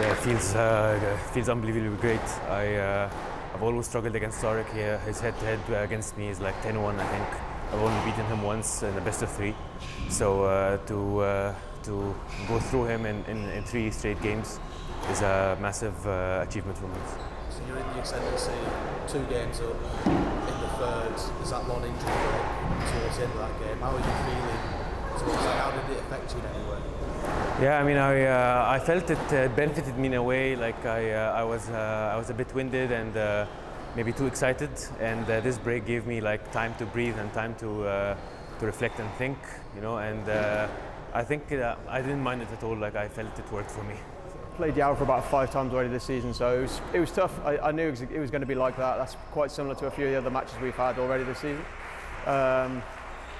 Yeah, it feels unbelievably great. I've always struggled against Tarek. His head-to-head against me is like 10-1, I think. I've only beaten him once in the best of 3. So to go through him in 3 straight games is a massive achievement for me. So you're in the ascendancy, 2 games up in the third. There's that long injury break towards the end of that game. How are you feeling towards that? How did it affect you in any way? Yeah, I mean, I felt it benefited me in a way. Like I was a bit winded and maybe too excited, and this break gave me like time to breathe and time to reflect and think, you know. And I think I didn't mind it at all. Like I felt it worked for me. Played Yao for about 5 times already this season, so it was tough. I knew it was going to be like that. That's quite similar to a few of the other matches we've had already this season.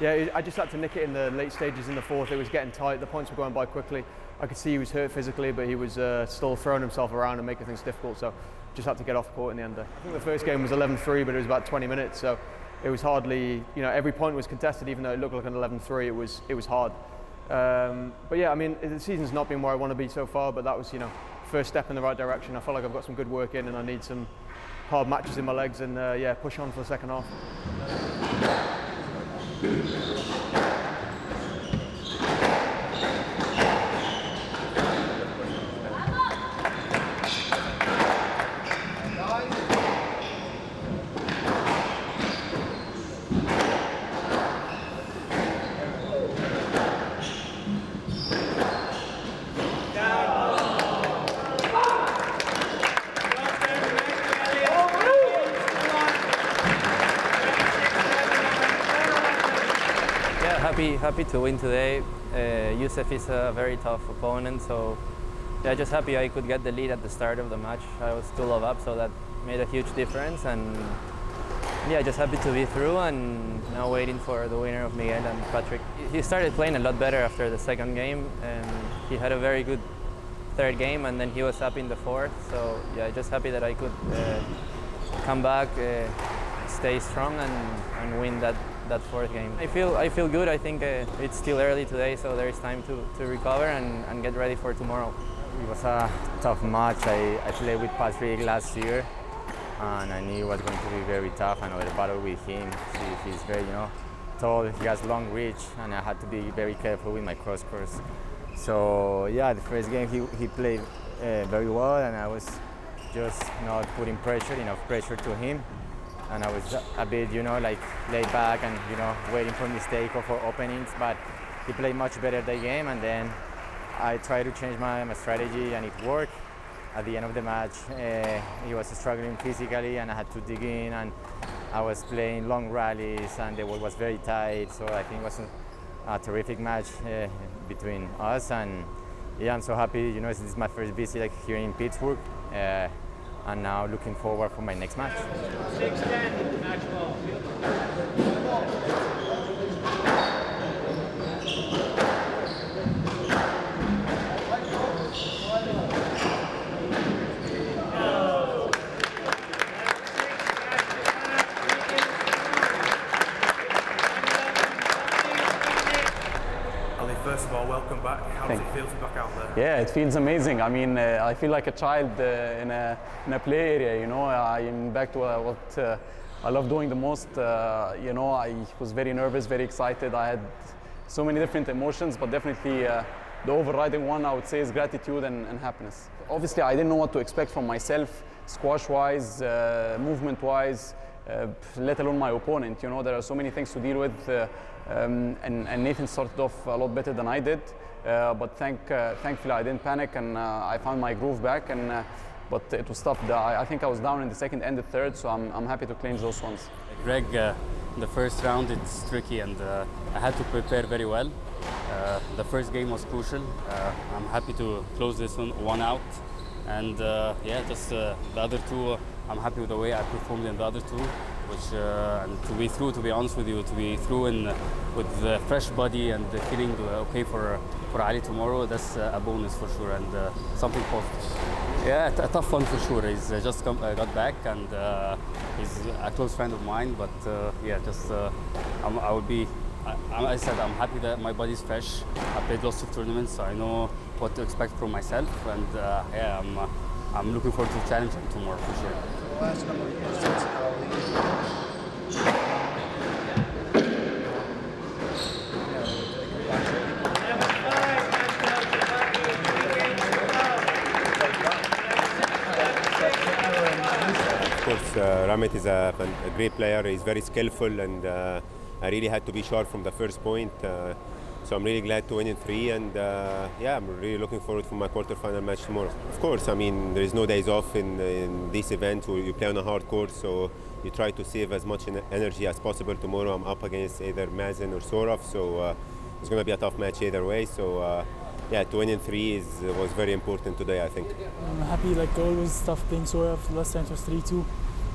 Yeah, I just had to nick it in the late stages in the fourth. It was getting tight. The points were going by quickly. I could see he was hurt physically, but he was still throwing himself around and making things difficult. So just had to get off court in the end. I think the first game was 11-3, but it was about 20 minutes. So it was hardly, you know, every point was contested, even though it looked like an 11-3. It was hard. But yeah, I mean, the season's not been where I want to be so far, but that was, you know, first step in the right direction. I feel like I've got some good work in, and I need some hard matches in my legs, and yeah, push on for the second half. Happy to win today. Youssef is a very tough opponent, so yeah, just happy I could get the lead at the start of the match. I was 2-love up, so that made a huge difference, and yeah, just happy to be through, and now waiting for the winner of Miguel and Patrick. He started playing a lot better after the second game, and he had a very good third game, and then he was up in the fourth, so yeah, just happy that I could come back, stay strong, and win that fourth game. I feel good. I think it's still early today, so there is time to recover and get ready for tomorrow. It was a tough match. I played with Patrick last year, and I knew it was going to be very tough. Another battle with him. He's very, you know, tall. He has long reach, and I had to be very careful with my cross course. So yeah, the first game he played very well, and I was just not putting enough pressure to him. And I was a bit, you know, like laid back and, you know, waiting for mistake or for openings. But he played much better that game, and then I tried to change my strategy, and it worked. At the end of the match, he was struggling physically, and I had to dig in, and I was playing long rallies, and the work was very tight. So I think it was a terrific match between us, and yeah, I'm so happy. You know, this is my first visit here in Pittsburgh. And now looking forward for my next match. 6-10, match ball. First of all, welcome back. How does it feel to be back out there? Yeah, it feels amazing. I mean, I feel like a child in a play area. You know, I'm back to what I love doing the most. You know, I was very nervous, very excited. I had so many different emotions, but definitely the overriding one I would say is gratitude and happiness. Obviously, I didn't know what to expect from myself, squash-wise, movement-wise, let alone my opponent. You know, there are so many things to deal with. And Nathan started off a lot better than I did, but thankfully I didn't panic, and I found my groove back. But it was tough. I think I was down in the second and the third, so I'm happy to clinch those ones. Greg, the first round it's tricky, and I had to prepare very well. The first game was crucial. I'm happy to close this one out, and yeah, just the other two. I'm happy with the way I performed in the other two. And to be through, to be honest with you, to be through with the fresh body and feeling okay for Ali tomorrow, that's a bonus for sure, and something positive. Yeah, a tough one for sure. He's just got back, and he's a close friend of mine. But yeah, just I will be I said I'm happy that my body's fresh. I played lots of tournaments, so I know what to expect from myself, and yeah, I'm looking forward to challenging tomorrow for sure. For the last number of years, since Of course, Ramit is a great player. He's very skillful, and I really had to be sharp from the first point. So I'm really glad to win in 3, and yeah, I'm really looking forward for my quarterfinal match tomorrow. Of course, I mean, there is no days off in this event where you play on a hard court, so you try to save as much energy as possible. Tomorrow I'm up against either Mazen or Soraf, so it's going to be a tough match either way. So yeah, to win in 3 was very important today, I think. I'm happy, like always, tough playing Soraf. Last time it was 3-2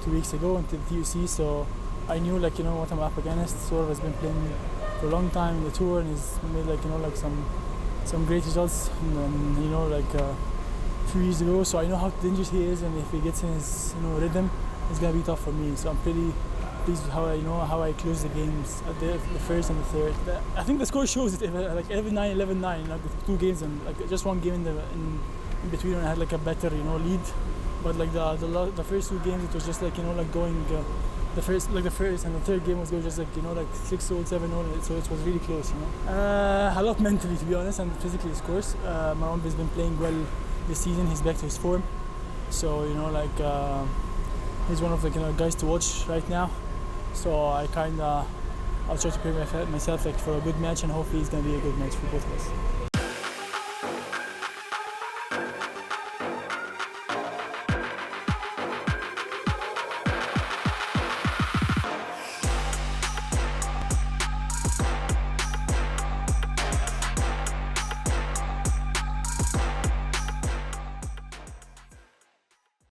2 weeks ago into the TUC, so I knew, like, you know, what I'm up against. Soraf has been playing for a long time in the tour, and he's made, like, you know, like some great results, and you know, like a few years ago. So I know how dangerous he is, and if he gets in his, you know, rhythm, it's gonna be tough for me. So I'm pretty pleased with how I close the games at the first and the third. I think the score shows it. Like 11-9, 11-9, like 2 games, and like just 1 game in between, and I had like a better, you know, lead. But like the first 2 games, it was just like, you know, like going. The first and the third game was going just like, you know, like 6-0, 7-0, so it was really close, you know. A lot mentally, to be honest, and physically, of course. Marwan has been playing well this season. He's back to his form, so you know, like he's one of the, you know, guys to watch right now. So I'll try to prepare myself like for a good match, and hopefully it's gonna be a good match for both of us.